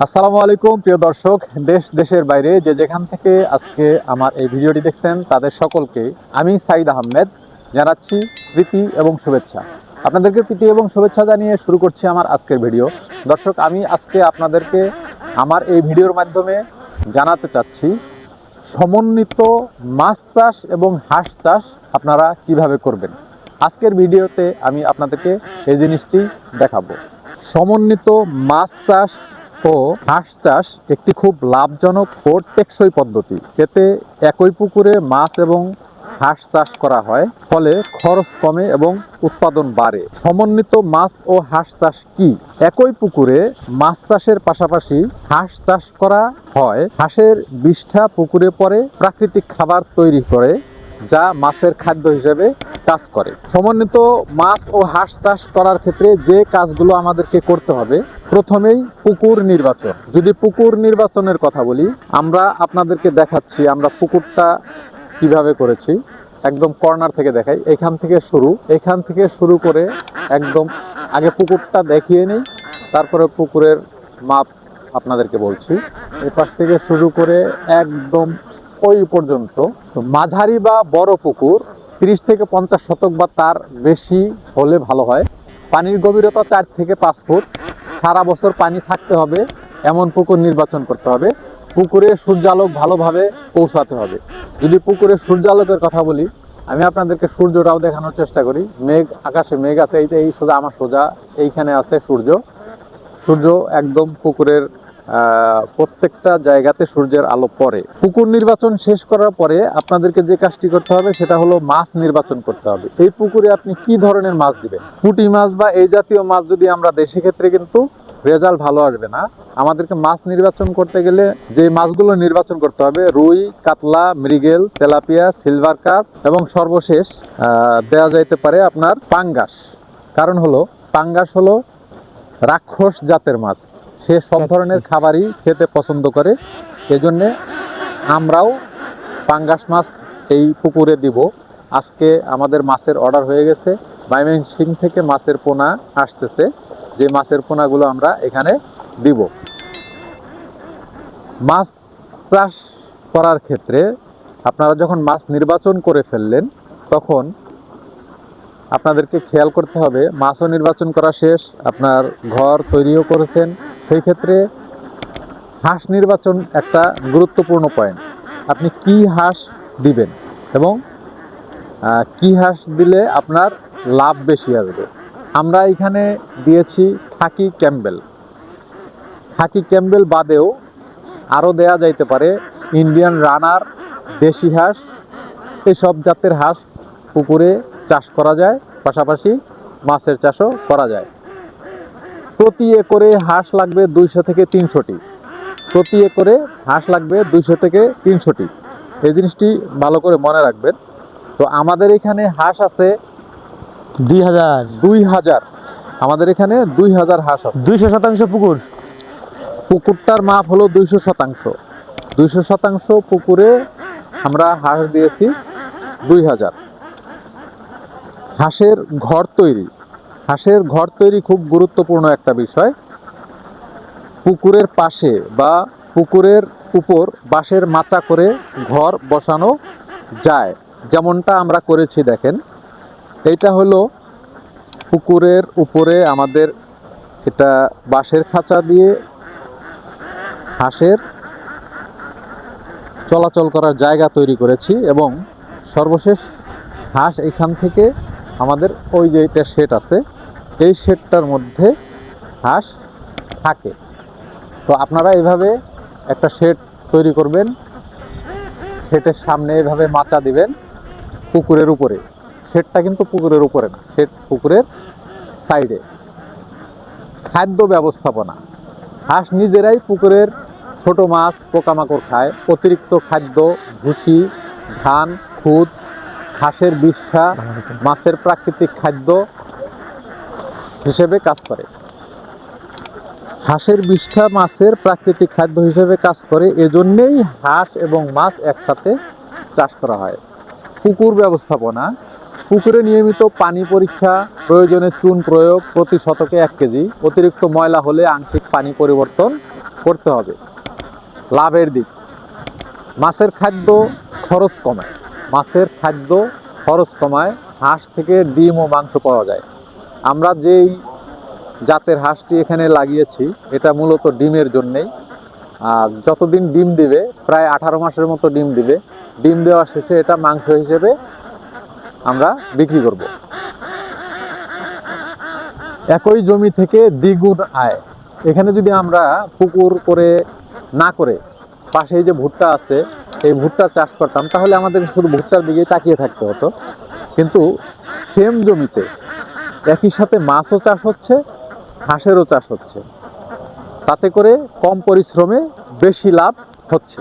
আসসালামু আলাইকুম প্রিয় দর্শক, দেশের বাইরে যে যেখান থেকে আজকে আমার এই ভিডিওটি দেখছেন তাদের সকলকে আমি সাইদ আহমেদ জানাচ্ছি প্রীতি এবং শুভেচ্ছা। আপনাদেরকে প্রীতি এবং শুভেচ্ছা জানিয়ে শুরু করছি আমার আজকের ভিডিও। দর্শক, আমি আজকে আপনাদেরকে আমার এই ভিডিওর মাধ্যমে জানাতে চাচ্ছি সমন্বিত মাছ চাষ এবং হাঁস চাষ আপনারা কিভাবে করবেন। আজকের ভিডিওতে আমি আপনাদেরকে এই জিনিসটি দেখাবো। সমন্বিত মাছ চাষ ও হাঁস চাষ একটি খুব লাভজনক ও টেকসই পদ্ধতি। এতে একই পুকুরে মাছ এবং হাঁস চাষ করা হয়, ফলে খরচ কমে এবং উৎপাদন বাড়ে। সমন্বিত মাছ ও হাঁস চাষ কি? একই পুকুরে মাছ চাষের পাশাপাশি হাঁস চাষ করা হয়। হাঁসের বিষ্ঠা পুকুরে পড়ে প্রাকৃতিক খাবার তৈরি করে, যা মাছের খাদ্য হিসেবে কাজ করে। সমন্বিত মাছ ও হাঁস চাষ করার ক্ষেত্রে যে কাজগুলো আমাদেরকে করতে হবে, প্রথমেই পুকুর নির্বাচন। যদি পুকুর নির্বাচনের কথা বলি, আমরা আপনাদেরকে দেখাচ্ছি আমরা পুকুরটা কিভাবে করেছি। একদম কর্নার থেকে দেখাই, এখান থেকে শুরু করে একদম আগে পুকুরটা দেখিয়ে নিই, তারপরে পুকুরের মাপ আপনাদেরকে বলছি। এই পাশ থেকে শুরু করে একদম ওই পর্যন্ত মাঝারি বা বড় পুকুর 30 থেকে 50 শতক বা তার বেশি হলে ভালো হয়। পানির গভীরতা 4 থেকে 5 ফুট, সারা বছর পানি থাকতে হবে এমন পুকুর নির্বাচন করতে হবে। পুকুরে সূর্যালোক ভালোভাবে পৌঁছাতে হবে। যদি পুকুরে সূর্যালোকের কথা বলি, আমি আপনাদেরকে সূর্যটাও দেখানোর চেষ্টা করি। আকাশে মেঘ আছে, এই সোজা আমার সোজা এইখানে আছে সূর্য একদম পুকুরের প্রত্যেকটা জায়গাতে সূর্যের আলো পড়ে। পুকুর নির্বাচন শেষ করার পরে আপনাদেরকে যে কাজটি করতে হবে সেটা হলো মাছ নির্বাচন করতে হবে। এই পুকুরে আপনি কি ধরনের মাছ দিবেন। পুঁটি মাছ বা এই জাতীয় মাছ যদি আমরা দেই, সেক্ষেত্রে কিন্তু রেজাল্ট ভালো আসবে না। আমাদেরকে মাছ নির্বাচন করতে গেলে যে মাছগুলো নির্বাচন করতে হবে, রুই, কাতলা, মৃগেল, তেলাপিয়া, সিলভার কার্প এবং সর্বশেষ দেয়া যাইতে পারে আপনার পাঙ্গাস। কারণ হলো পাঙ্গাস হলো রাক্ষস জাতের মাছ, সে সব ধরনের খাবারই খেতে পছন্দ করে। এজন্যে আমরাও পাঙ্গাস মাছ এই পুকুরে দিব। আজকে আমাদের মাছের অর্ডার হয়ে গেছে, ময়মনসিংহ থেকে মাছের পোনা আসতেছে, যে মাছের পোনাগুলো আমরা এখানে দিব। মাছ চাষ করার ক্ষেত্রে আপনারা যখন মাছ নির্বাচন করে ফেললেন, তখন আপনাদেরকে খেয়াল করতে হবে মাছও নির্বাচন করা শেষ, আপনার ঘর তৈরিও করেছেন, সেই ক্ষেত্রে হাঁস নির্বাচন একটা গুরুত্বপূর্ণ পয়েন্ট। আপনি কি হাঁস দিবেন এবং কি হাঁস দিলে আপনার লাভ বেশি আসবে। আমরা এখানে দিয়েছি খাকি ক্যাম্বেল বাদেও আরও দেয়া যাইতে পারে ইন্ডিয়ান রানার, দেশি হাঁস। এসব জাতের হাঁস পুকুরে চাষ করা যায়, পাশাপাশি মাছের চাষও করা যায়। প্রতি একরে হাঁস লাগবে 200 থেকে 300টি। প্রতি একরে হাঁস লাগবে 200 থেকে 300টি। এই জিনিসটি ভালো করে মনে রাখবেন। তো আমাদের এখানে হাঁস আছে 2000। আমাদের এখানে 2000 হাঁস আছে। 200% পুকুরটার মাপ হলো 200%। পুকুরে আমরা হাঁস দিয়েছি 2000। হাঁসের ঘর তৈরি খুব গুরুত্বপূর্ণ একটা বিষয়। পুকুরের পাশে বা পুকুরের উপর বাঁশের মাচা করে ঘর বসানো যায়, যেমনটা আমরা করেছি। দেখেন, এইটা হলো পুকুরের উপরে আমাদের এটা বাঁশের খাঁচা দিয়ে হাঁসের চলাচল করার জায়গা তৈরি করেছি, এবং সর্বশেষ হাঁস এখান থেকে আমাদের ওই যে এটা শেড আছে, এই শেডটার মধ্যে হাঁস থাকে। তো আপনারা এইভাবে একটা শেড তৈরি করবেন, শেডের সামনে এভাবে মাচা দিবেন পুকুরের উপরে। শেডটা কিন্তু পুকুরের উপরে না, শেড পুকুরের সাইডে। খাদ্য ব্যবস্থাপনা, হাঁস নিজেরাই পুকুরের ছোট মাছ পোকামাকড় খায়। অতিরিক্ত খাদ্য, ভুসি, ধান, খুদ, হাঁসের বিষ্ঠা মাছের প্রাকৃতিক খাদ্য হিসেবে কাজ করে। হাঁসের বিষ্ঠা মাছের প্রাকৃতিক খাদ্য হিসেবে কাজ করে, এজন্যেই হাঁস এবং মাছ একসাথে চাষ করা হয়। পুকুর ব্যবস্থাপনা, পুকুরে নিয়মিত পানি পরীক্ষা, প্রয়োজনে চুন প্রয়োগ, প্রতি শতকে 1 কেজি। অতিরিক্ত ময়লা হলে আংশিক পানি পরিবর্তন করতে হবে। লাভের দিক, মাছের খাদ্য খরচ কমায়, মাছের খাদ্য খরচ কমায়, হাঁস থেকে ডিম ও মাংস পাওয়া যায়। আমরা যেই জাতের হাঁসটি এখানে লাগিয়েছি এটা মূলত ডিমের জন্যেই। আর যতদিন ডিম দিবে, প্রায় 18 মাসের মতো ডিম দিবে, ডিম দেওয়া শেষে এটা মাংস হিসেবে আমরা বিক্রি করব। একই জমি থেকে দ্বিগুণ আয়। এখানে যদি আমরা পুকুর করে না করে পাশে যে ভুট্টা আছে এই ভুট্টার চাষ করতাম তাহলে আমাদের শুধু ভুট্টার দিকেই তাকিয়ে থাকতে হতো, কিন্তু সেম জমিতে একই সাথে মাছও চাষ হচ্ছে, হাঁসেরও চাষ হচ্ছে, তাতে করে কম পরিশ্রমে বেশি লাভ হচ্ছে।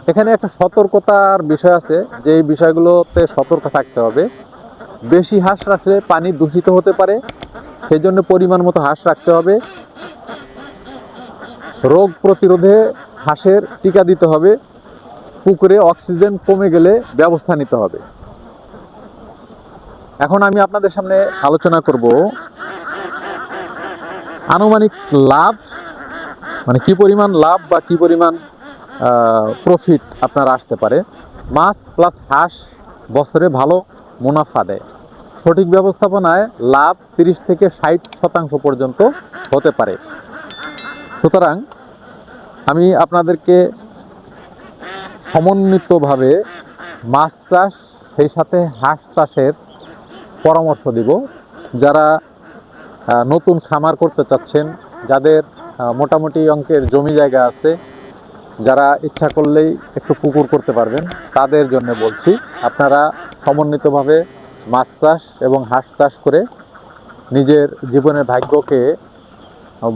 এখানে একটা সতর্কতার বিষয় আছে, যে এই বিষয়গুলোতে সতর্ক থাকতে হবে। বেশি হাঁস রাখলে পানি দূষিত হতে পারে, সেই জন্য পরিমাণ মতো হাঁস রাখতে হবে। রোগ প্রতিরোধে হাঁসের টিকা দিতে হবে। পুকুরে অক্সিজেন কমে গেলে ব্যবস্থা নিতে হবে। এখন আমি আপনাদের সামনে আলোচনা করব আনুমানিক লাভ, মানে কি পরিমাণ লাভ বা কি পরিমাণ প্রফিট আপনার আসতে পারে। মাছ প্লাস হাঁস বছরে ভালো মুনাফা দেয়। সঠিক ব্যবস্থাপনায় লাভ 30 থেকে 60% পর্যন্ত হতে পারে। সুতরাং আমি আপনাদেরকে সমন্বিতভাবে মাছ চাষ সেই সাথে হাঁস চাষের পরামর্শ দিব। যারা নতুন খামার করতে চাচ্ছেন, যাদের মোটামুটি অঙ্কের জমি জায়গা আছে, যারা ইচ্ছা করলেই একটু পুকুর করতে পারবেন, তাদের জন্য বলছি আপনারা সমন্বিতভাবে মাছ চাষ এবং হাঁস চাষ করে নিজের জীবনের ভাগ্যকে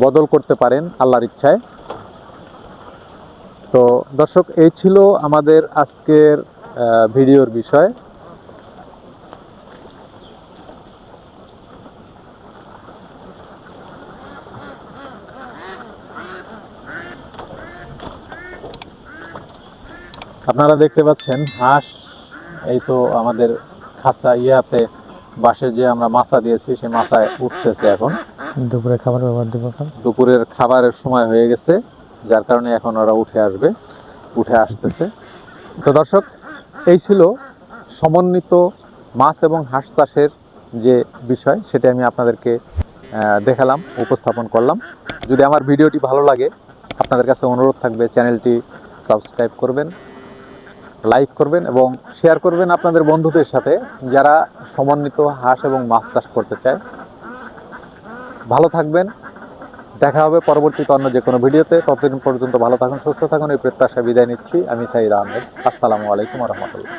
বদল করতে পারেন আল্লাহর ইচ্ছায়। তো দর্শক, এই ছিল আমাদের আজকের ভিডিওর বিষয়। আপনারা দেখতে পাচ্ছেন হাঁস এই তো আমাদের খাঁচা ইয়াতে বাঁশে যে আমরা মাছা দিয়েছি সেই মাছায় উঠতেছে। এখন দুপুরে খাবার ব্যবহার দেবো। দুপুরের খাবারের সময় হয়ে গেছে, যার কারণে এখন ওরা উঠে আসতেছে। তো দর্শক, এই ছিল সমন্বিত মাছ এবং হাঁস চাষের যে বিষয়, সেটা আমি আপনাদেরকে দেখালাম, উপস্থাপন করলাম। যদি আমার ভিডিওটি ভালো লাগে, আপনাদের কাছে অনুরোধ থাকবে চ্যানেলটি সাবস্ক্রাইব করবেন, লাইক করবেন এবং শেয়ার করবেন আপনাদের বন্ধুদের সাথে যারা সমন্বিত হাঁস এবং মাছ চাষ করতে চায়। ভালো থাকবেন, দেখা হবে পরবর্তীতে অন্য যে কোনো ভিডিওতে। ততদিন পর্যন্ত ভালো থাকুন, সুস্থ থাকুন, এই প্রত্যাশায় বিদায় নিচ্ছি। আমি সাইদ আহমেদ। আসসালামু আলাইকুম ওয়া রাহমাতুল্লাহ।